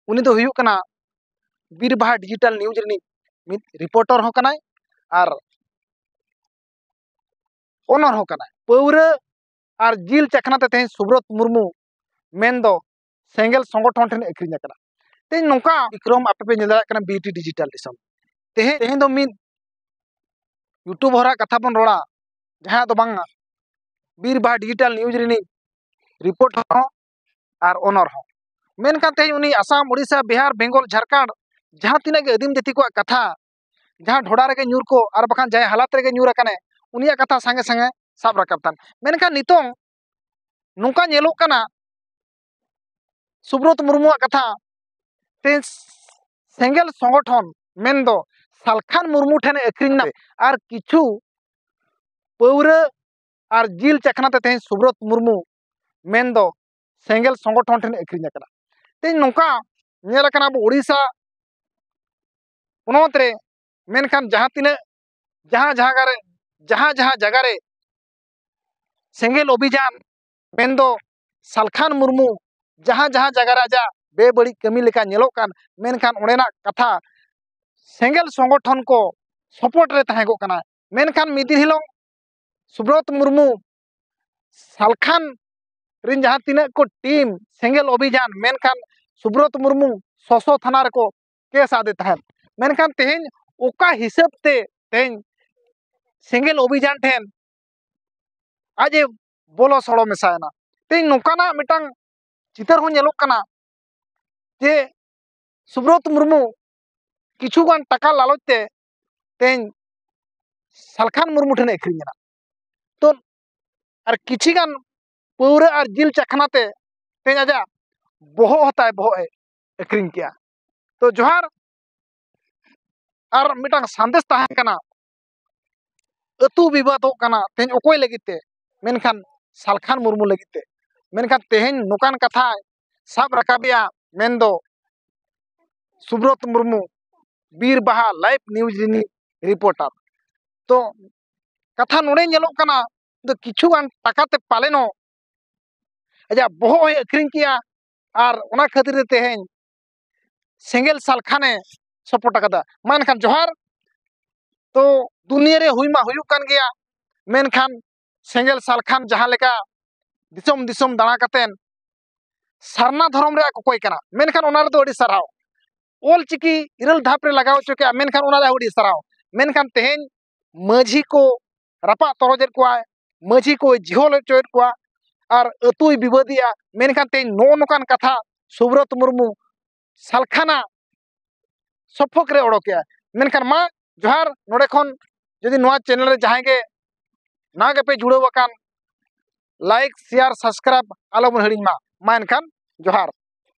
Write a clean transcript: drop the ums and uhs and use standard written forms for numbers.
उनी दो हुयुग कना बीरबाहा डिजिटल न्यूज रिनी मिद रिपोर्टर हो कनाय और ओनर हो कनाय पौरा और जिल चखना ते तेज सुब्रत मुर्मू मेन दो सेंगल संगठन ठेन अक्रिन कना ते नोका विक्रम आपे पे नेल दाड़ा बीटी डिजिटल दिसम तेहें दो मिद यूट्यूब हरा कथा बन रोड़ा जहां दो बांगा बीरबाहा डिजिटल न्यूज रिनी रिपोर्टर हो और ओनर हो मेनकान तेहें उनी आसाम उड़ीसा बिहार बेंगल झारखंड जहां तिना के आदिम जाति को कथा जहां ढोड़ा रे न्यूर को और बखान जाय हालात रे न्यूर कने उनिया कथा संगे संगे साब राकाब तान मेनकान नितों नोका नेलो कना सुब्रत मुर्मू कथा ते सेंगल संगठन मेन दो सालखान मुर्मू ठेन अक्रिन और किछु पौरा और जिल चखना ते तेज सुब्रत मुर्मू मेन दो सेंगल संगठन ठेन अक्रिन कना ते नोका नेल कना अब उड़ीसा पोनोत रे मेनखान जहां तिना जहां जगह रे सेंगल अभियान मेन दो सालखान मुर्मू जहां जगह रे आजा बेबड़ी कमी लेका नेलो कान मेनखान ओनेना कथा सेंगल संगठन को सपोर्ट रे तहेगो कना मेनखान मिदिन हिलों सुब्रत मुर्मू सालखान रिन जहां तिना को टीम सेंगल अभियान मेनखान सुब्रत मुर्मू ससो थाना रे को केस आदे तहन मेनखान तेहें ओका हिसाब ते तेहें सेंगल अभियान ठेन आजे बोलो सड़ो मेसायना तेहें नोकाना मिटांग चितर हो नेलोग कना जे सुब्रत मुर्मू किछुगान टाका लालच ते तेहें सालखान मुर्मू ठेन अक्रिना तो और किछिगान पौरा और जिल चखना ते तेहें आजा बोहो हताय बोहो अक्रिन किया तो जोहार और मिटांग संदेश तहन कना अतु विवाद कना तेहें ओकोय लगिते मेनखान सालखान मुर्मू लगिते मेनखान तेहें नोकान कथा साब राकाबिया मेन दो Subrat Murmu बीरबाहा live news Rini reporter तो कथा नोडे नेलो कना तो किछुगान टाकाते पालेनो आजा बोहो अक्रिन किया और ओना खातिर तेहें सेंगल सालखाने सपोर्ट कदा मेनखान जोहार तो दुनिया रे हुई मा हुयुग कान गया मेनखान सेंगल सालखान जहां लेका दिसोम दिसोम दाणा कतेन सारना धर्म रे कोकोय कना मेनखान ओना रे दो अडी साराव ओल चिकी इरल धाप रे लगाव चोके मेनखान ओना रे अडी साराव मेनखान तेहें माझी को रपा तरोजेर को माझी को जिहोल चोयत को और अतुय विवादिया मेनखान तेहें नो नोकान कथा सुब्रत मुर्मू सालखाना सफक रे ओडोके मेनखान मा जोहार नोडे खन जदि नोआ चैनल रे जहां के ना पे जुड़ाव अकान लाइक शेयर सब्सक्राइब आलो बन हड़िन मा एनखान जोहार।